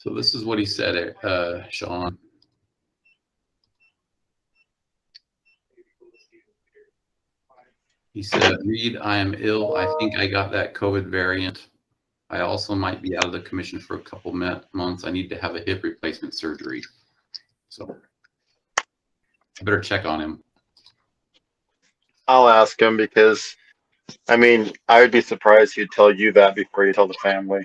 So this is what he said, Sean. He said, Reed, I am ill. I think I got that COVID variant. I also might be out of the commission for a couple months. I need to have a hip replacement surgery. So I better check on him. I'll ask him because, I mean, I would be surprised he'd tell you that before you tell the family.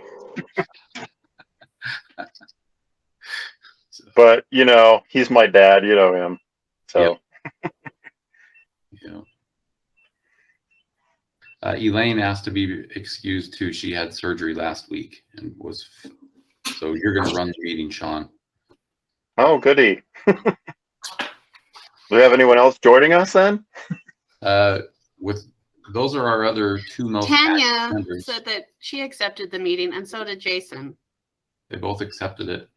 But, you know, he's my dad, you know him. So. Yep. Yeah. Elain asked to be excused too. She had surgery last week and was, so you're going to run the meeting, Sean. Oh, goody. Do we have anyone else joining us then? With those are our other two most Tanya said that she accepted the meeting, and so did Jason. They both accepted it.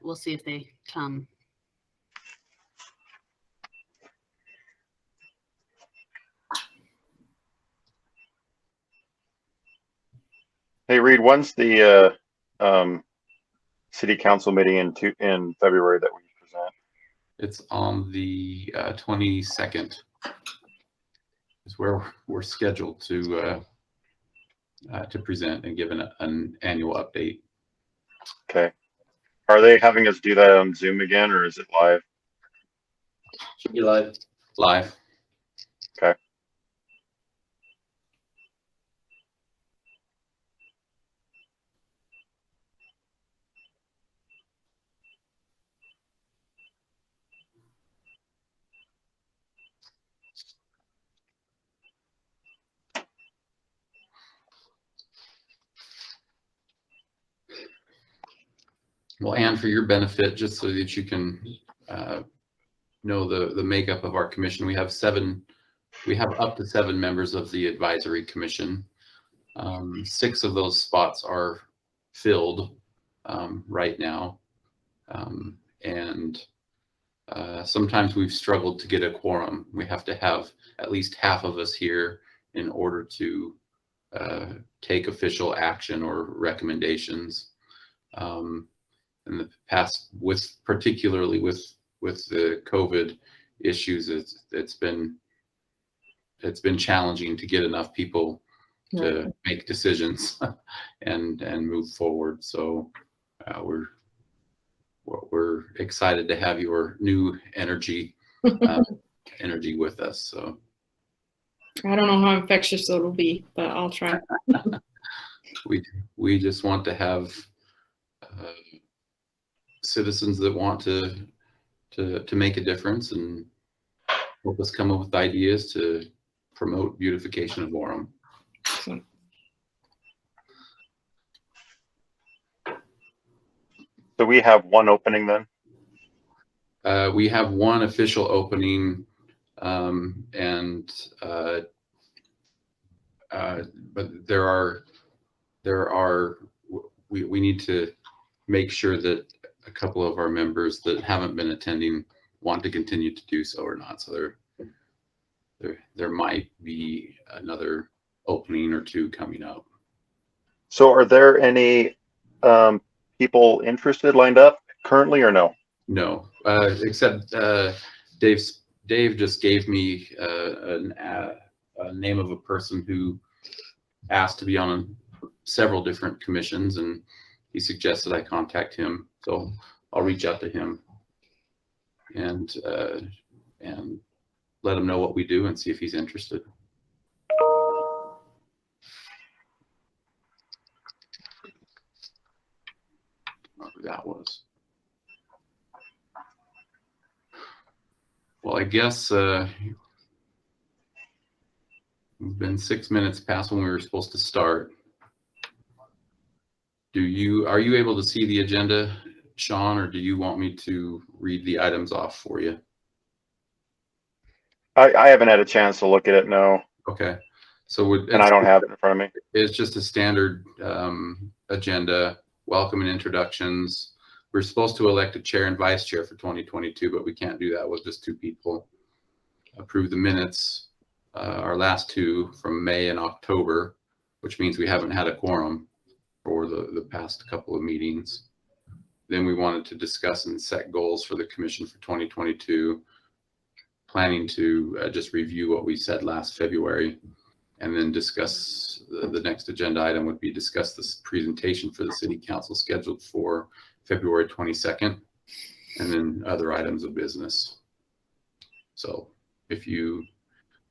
We'll see if they come. Hey, Reed, when's the city council meeting in February that we present? It's on the 22nd. Is where we're scheduled to present and give an annual update. Okay. Are they having us do that on Zoom again, or is it live? Should be live. Live. Okay. Well, and for your benefit, just so that you can know the makeup of our commission, we have up to 7 members of the advisory commission. 6 of those spots are filled right now. And sometimes we've struggled to get a quorum. We have to have at least half of us here in order to take official action or recommendations. In the past, particularly with the COVID issues, it's been challenging to get enough people to make decisions and move forward. So we're excited to have your new energy with us. So I don't know how infectious it'll be, but I'll try. We just want to have citizens that want to make a difference and help us come up with ideas to promote beautification of Orem. So we have one opening then? We have one official opening, but we need to make sure that a couple of our members that haven't been attending want to continue to do so or not. So there might be another opening or 2 coming up. So are there any people interested lined up currently or no? No, except Dave just gave me a name of a person who asked to be on several different commissions, and he suggested I contact him. So I'll reach out to him and let him know what we do and see if he's interested. Whoever that was. Well, I guess we've been 6 minutes past when we were supposed to start. Are you able to see the agenda, Sean, or do you want me to read the items off for you? I haven't had a chance to look at it, no. Okay. So and I don't have it in front of me. It's just a standard agenda, welcome and introductions. We're supposed to elect a chair and vice chair for 2022, but we can't do that with just 2 people. Approve the minutes, our last 2 from May and October, which means we haven't had a quorum for the past couple of meetings. then we wanted to discuss and set goals for the commission for 2022, planning to just review what we said last February, and then discuss the next agenda item would be discuss this presentation for the city council scheduled for February 22nd, and then other items of business. So if you,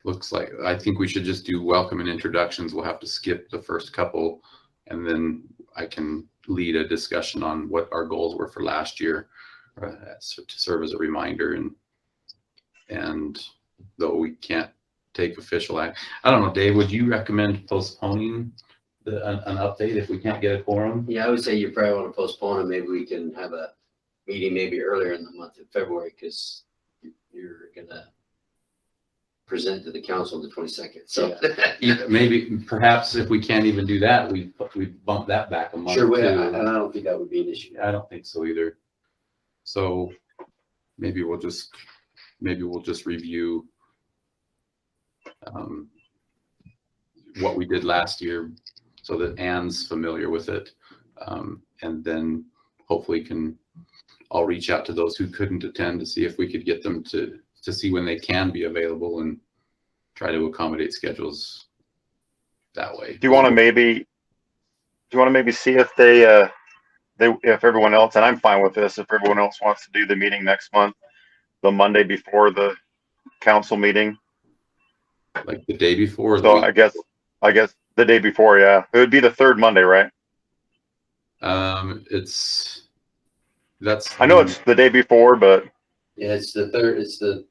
looks like, I think we should just do welcome and introductions. We'll have to skip the first couple, and then I can lead a discussion on what our goals were for last year to serve as a reminder. And though we can't take official act, I don't know, Dave, would you recommend postponing an update if we can't get a quorum? Yeah, I would say you probably want to postpone it. Maybe we can have a meeting maybe earlier in the month of February, because you're gonna present to the council the 22nd. So Maybe, perhaps if we can't even do that, we bump that back a month. sure, too. and I don't think that would be an issue. I don't think so either. So maybe we'll just review what we did last year so that Anne's familiar with it. And then hopefully I'll reach out to those who couldn't attend to see if we could get them to see when they can be available and try to accommodate schedules that way. Do you want to maybe see if if everyone else, and I'm fine with this, if everyone else wants to do the meeting next month, the Monday before the council meeting? Like the day before? So I guess the day before, yeah. It would be the third Monday, right? I know it's the day before, but Yeah, it's the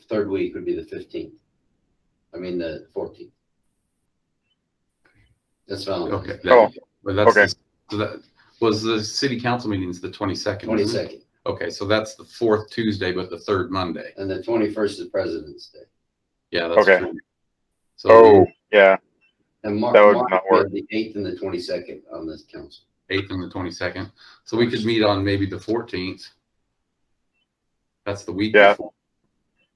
third week would be the 15th. I mean, the 14th. That's Valentine's. okay. Oh, But that's okay. So that was the city council meetings the 22nd. 22nd. Okay, so that's the fourth Tuesday, but the third Monday. And the 21st is President's Day. Yeah, that's Okay. true. So oh yeah, And March, That would not work. the 8th and the 22nd on this council. 8th and the 22nd. So we could meet on maybe the 14th. That's the week Yeah. before.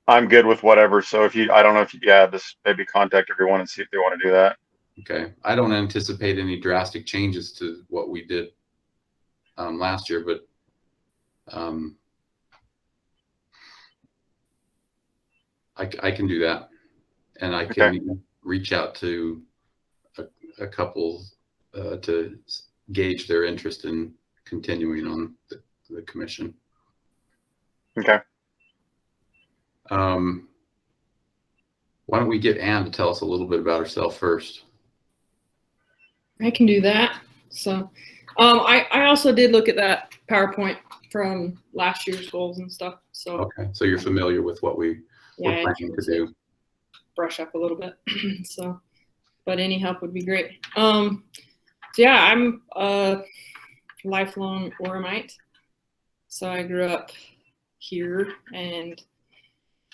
I'm good with whatever. So I don't know if just maybe contact everyone and see if they want to do that. Okay. I don't anticipate any drastic changes to what we did last year, but I can do that, and I can reach out to a couple to gauge their interest in continuing on the commission. Okay. Why don't we get Anne to tell us a little bit about herself first? I can do that. So, I also did look at that PowerPoint from last year's goals and stuff. So Okay, so you're familiar with what we're I planning to do. brush up a little bit. So, but any help would be great. So yeah, I'm a lifelong Oremite. So I grew up here, and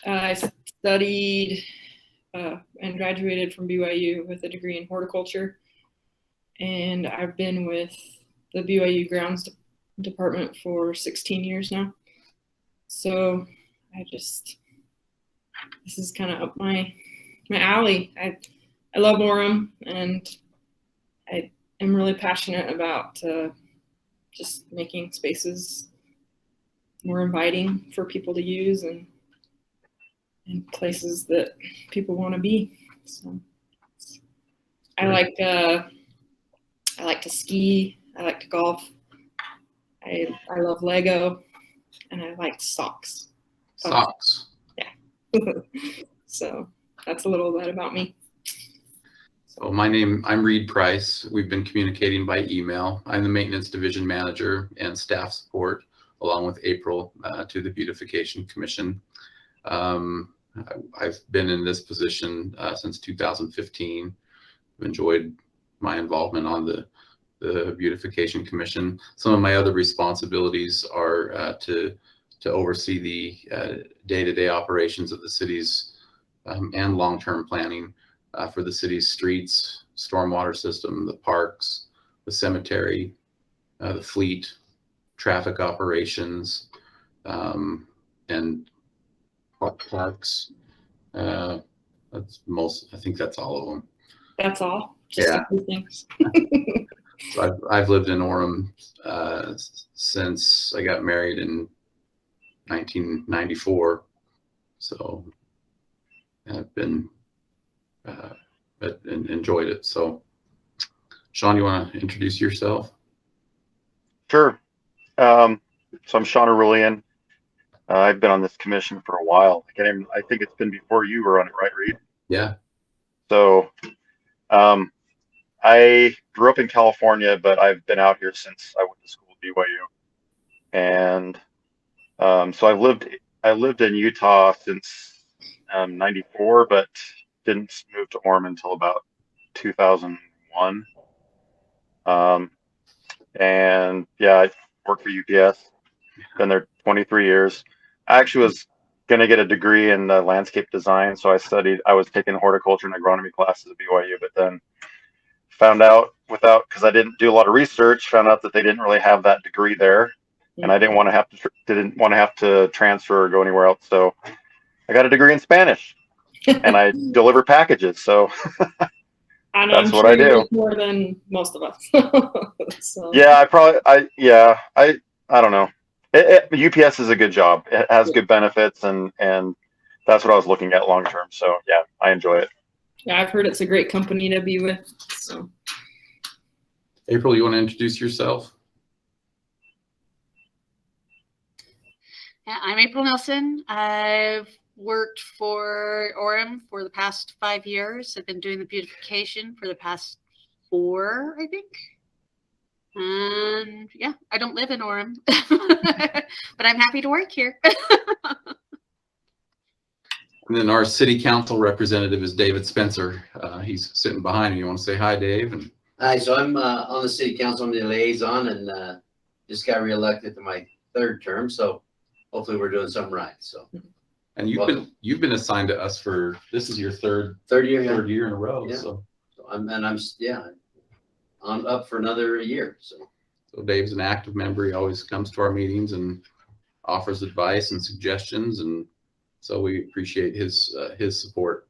I studied and graduated from BYU with a degree in horticulture. And I've been with the BYU grounds department for 16 years now. So this is kind of up my alley. I love Orem, and I am really passionate about just making spaces more inviting for people to use and places that people want to be. So I like to ski. I like to golf. I love Lego, and I like socks. Socks. So that's a little bit about me. So I'm Reed Price. We've been communicating by email. I'm the maintenance division manager and staff support, along with April, to the Beautification Commission. I've been in this position since 2015. I've enjoyed my involvement on the Beautification Commission. Some of my other responsibilities are to oversee the day-to-day operations of the city's and long-term planning for the city's streets, stormwater system, the parks, the cemetery, the fleet, traffic operations, and parks. I think that's all of them. That's all. Just Yeah. a few things. So I've lived in Orem since I got married in 1994. So I've been enjoyed it. So Sean, you want to introduce yourself? Sure. So I'm Sean Orullian. I've been on this commission for a while. I think it's been before you were on it, right, Reed? Yeah. So I grew up in California, but I've been out here since I went to school at BYU. And so I lived in Utah since 94, but didn't move to Orem until about 2001. And yeah, I worked for UPS, been there 23 years. I actually was going to get a degree in landscape design. So I was taking horticulture and agronomy classes at BYU, but then found out because I didn't do a lot of research, found out that they didn't really have that degree there. And I didn't want to have to transfer or go anywhere else. So I got a degree in Spanish and I deliver packages. So And that's I'm what sure I you do. did more than most of us. So, Yeah, I don't know. UPS is a good job. It has good benefits and that's what I was looking at long term. So yeah, I enjoy it. yeah, I've heard it's a great company to be with. So April, you want to introduce yourself? Yeah, I'm April Nielson. I've worked for Orem for the past 5 years. I've been doing the beautification for the past 4, I think. And yeah, I don't live in Orem, but I'm happy to work here. And then our city council representative is David Spencer. He's sitting behind me. You want to say hi, Dave? And Hi, so I'm on the city council, I'm the liaison, and just got reelected to my 3rd term, so hopefully we're doing something right, so. and you've been assigned to us for, this is your third 3rd year, yeah. year in a row. Yeah. So I'm up for another year, so. Dave's an active member. He always comes to our meetings and offers advice and suggestions, and so we appreciate his support.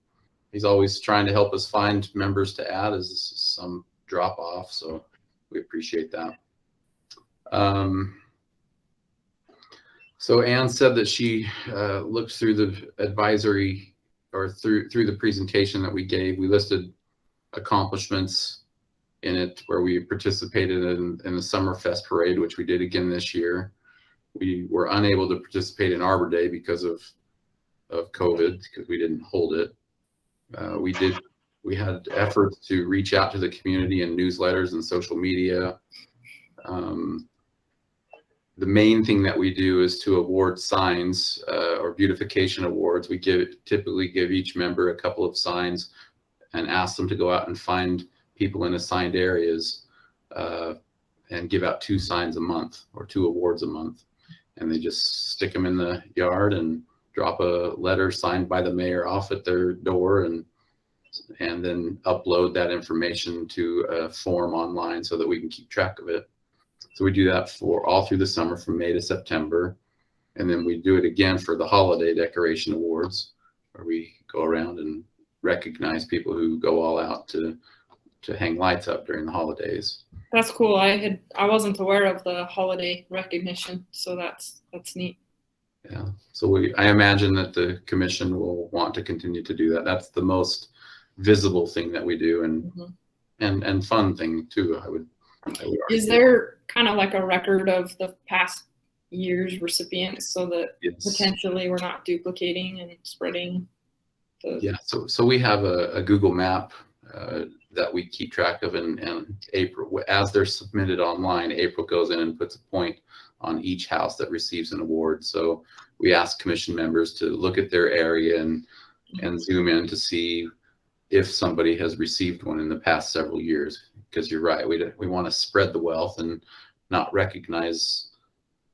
He's always trying to help us find members to add as some drop off, so we appreciate that. So Anne said that she looked through the advisory or through the presentation that we gave. We listed accomplishments in it where we participated in the Summerfest parade, which we did again this year. We were unable to participate in Arbor Day because of COVID, because we didn't hold it. We had efforts to reach out to the community in newsletters and social media. The main thing that we do is to award signs or beautification awards. We typically give each member a couple of signs and ask them to go out and find people in assigned areas and give out 2 signs a month or 2 awards a month. And they just stick them in the yard and drop a letter signed by the mayor off at their door and then upload that information to a form online so that we can keep track of it. So we do that for all through the summer from May to September. And then we do it again for the holiday decoration awards, where we go around and recognize people who go all out to hang lights up during the holidays. that's cool. I wasn't aware of the holiday recognition, so that's neat. Yeah, so I imagine that the commission will want to continue to do that. That's the most visible thing that we do, and fun thing too. I would Is there kind of like a record of the past year's recipients so that potentially we're not duplicating and spreading the... Yeah, so we have a Google map that we keep track of, and April, as they're submitted online, April goes in and puts a point on each house that receives an award. So we ask commission members to look at their area and zoom in to see if somebody has received one in the past several years, because you're right, we want to spread the wealth and not recognize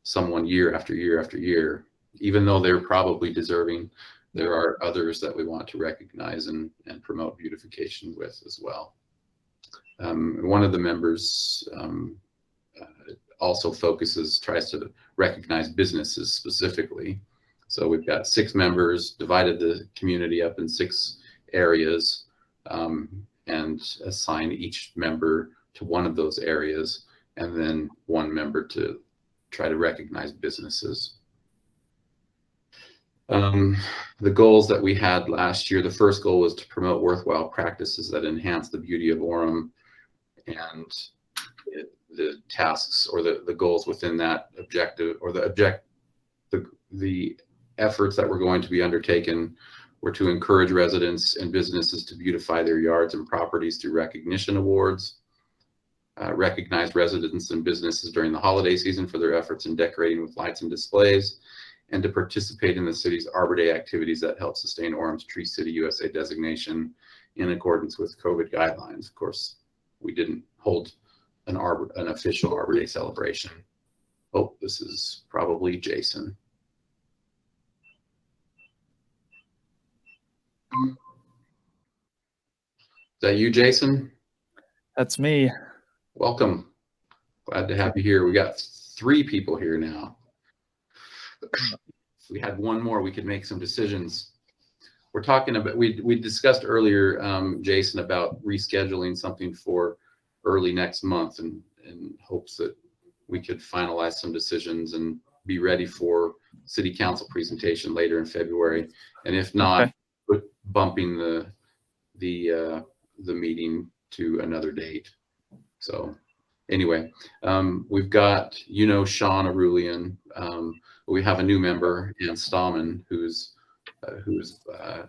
someone year after year after year, even though they're probably deserving. There are others that we want to recognize and promote beautification with as well. One of the members also tries to recognize businesses specifically. So we've got 6 members, divided the community up in 6 areas, and assign each member to one of those areas, and then one member to try to recognize businesses. The goals that we had last year, the first goal was to promote worthwhile practices that enhance the beauty of Orem, and the tasks or the goals within that objective, or the efforts that were going to be undertaken were to encourage residents and businesses to beautify their yards and properties through recognition awards, recognize residents and businesses during the holiday season for their efforts in decorating with lights and displays, and to participate in the city's Arbor Day activities that help sustain Orem's Tree City USA designation in accordance with COVID guidelines. Of course, we didn't hold an official Arbor Day celebration. Oh, this is probably Jason. Is that you, Jason? That's me. Welcome. Glad to have you here. We got 3 people here now. If we had one more, we could make some decisions. We're talking about, we discussed earlier, Jason, about rescheduling something for early next month, and in hopes that we could finalize some decisions and be ready for city council presentation later in February. And if not, okay, bumping the meeting to another date. So anyway, we've got, Sean Orullian. We have a new member, and Stahmann, who's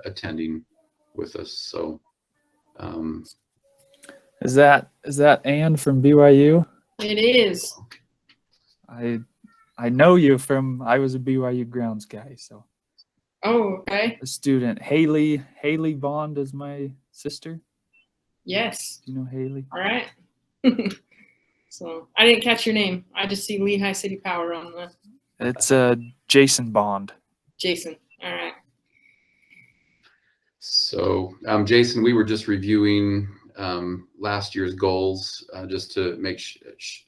attending with us. So is that Ann from BYU? It is. I know you from, I was a BYU grounds guy, so. Oh, okay. A student. Haley Bond is my sister. Yes. Do you know Haley? All right. So I didn't catch your name. I just see Lehigh City Power on the. It's Jason Bond. Jason. All right. So, Jason, we were just reviewing last year's goals, just to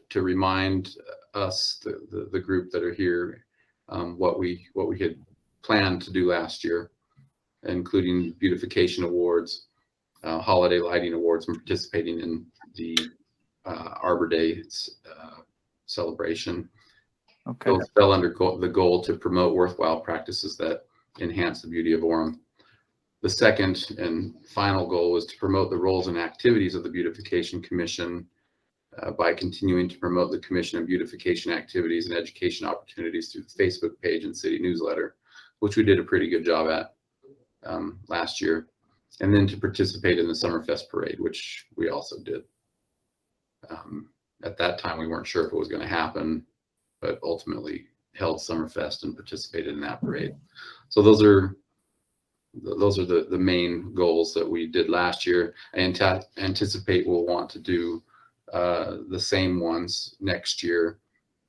to remind us, the group that are here, what we had planned to do last year, including beautification awards, holiday lighting awards, and participating in the Arbor Day celebration. Okay. Those fell under the goal to promote worthwhile practices that enhance the beauty of Orem. The second and final goal was to promote the roles and activities of the Beautification Commission by continuing to promote the Commission and beautification activities and education opportunities through the Facebook page and city newsletter, which we did a pretty good job at last year. And then to participate in the Summerfest parade, which we also did. At that time, we weren't sure if it was going to happen, but ultimately held Summerfest and participated in that parade. So those are the main goals that we did last year. I anticipate we'll want to do the same ones next year,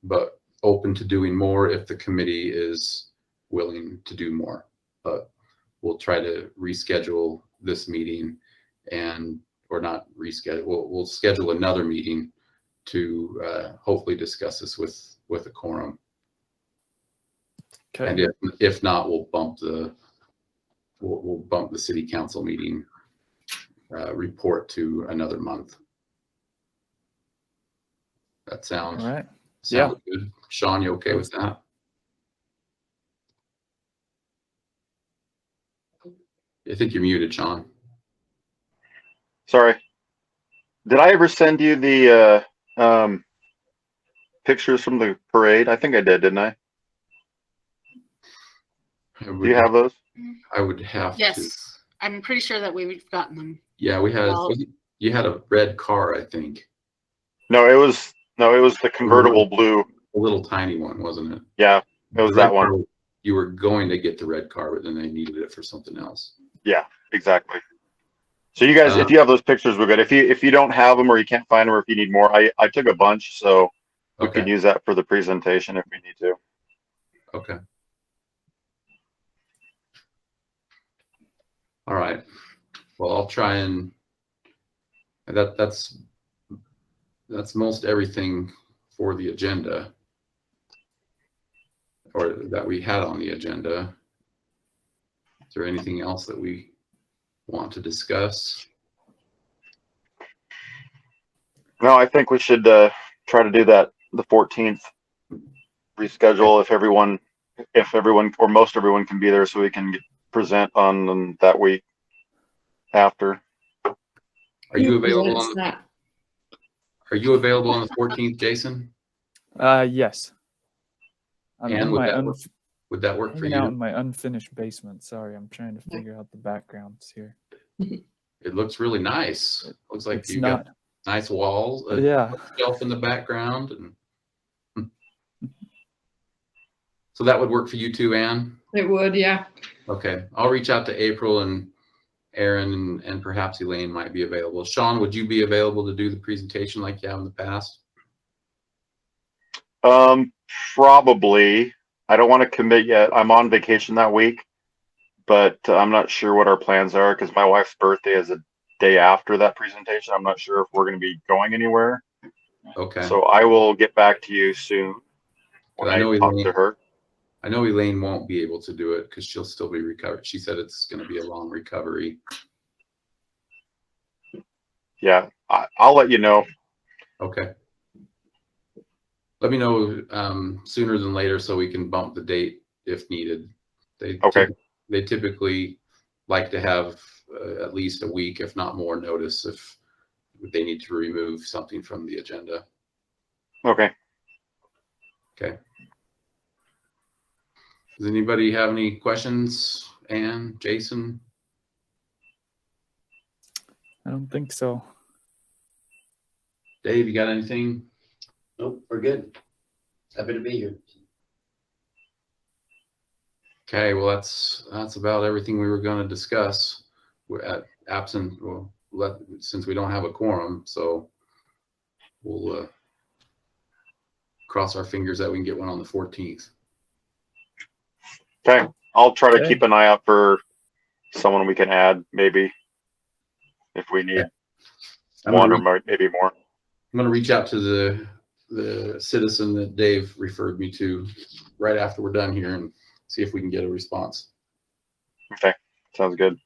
but open to doing more if the committee is willing to do more. But we'll try to reschedule this meeting, or not reschedule. We'll schedule another meeting to hopefully discuss this with a quorum. Okay. And if not, we'll bump the city council meeting report to another month. That sounds All right. good. Sean, you okay with that? I think you're muted, Sean. Sorry. Did I ever send you the pictures from the parade? I think I did, didn't I? Do you have those? I would have to. Yes, I'm pretty sure that we've gotten them. Yeah, we had. Well- You had a red car, I think. No, it was the convertible blue. A little tiny one, wasn't it? Yeah, it was The that red one. car, you were going to get the red car, but then they needed it for something else. Yeah, exactly. So you guys, if you have those pictures, we're good. If you don't have them, or you can't find them, or if you need more, I took a bunch, so we Okay. can use that for the presentation if we need to. Okay. All right. Well, I'll try and that's most everything for the agenda, or that we had on the agenda. Is there anything else that we want to discuss? No, I think we should try to do that the 14th. Reschedule if everyone or most everyone can be there, so we can present on that week after. Are you available It's on not. Are you available on the 14th, Jason? Yes. I'm And in would my that work? Would that work for hanging out in you? my unfinished basement. Sorry, I'm trying to figure out the backgrounds here. It looks really nice. It looks like It's you've not. got nice walls, a Yeah. shelf in the background, and so that would work for you too, Anne. It would, yeah. Okay, I'll reach out to April and Aaron, and perhaps Elaine might be available. Sean, would you be available to do the presentation like you have in the past? Probably. I don't want to commit yet. I'm on vacation that week, but I'm not sure what our plans are because my wife's birthday is a day after that presentation. I'm not sure if we're going to be going anywhere. Okay. So I will get back to you soon when I know I talk to her. I know Elaine won't be able to do it because she'll still be recovered. She said it's going to be a long recovery. Yeah, I'll let you know. Okay. Let me know sooner than later so we can bump the date if needed. Okay. They typically like to have at least a week, if not more, notice if they need to remove something from the agenda. Okay. Okay. Does anybody have any questions? Anne, Jason? I don't think so. Dave, you got anything? Nope, we're good. Happy to be here. Okay, well, that's about everything we were going to discuss. We're at absent, since we don't have a quorum, so we'll cross our fingers that we can get one on the 14th. Okay. I'll try to Okay. keep an eye out for someone we can add, maybe, if we need I'm one gonna or maybe more. I'm going to reach out to the citizen that Dave referred me to right after we're done here and see if we can get a response. Okay. Sounds good.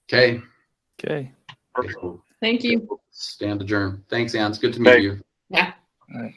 Okay. Okay. Perfect. Cool. Thank you. Stand adjourned. Thanks, Ann. It's good to meet Okay. you. Yeah. All right.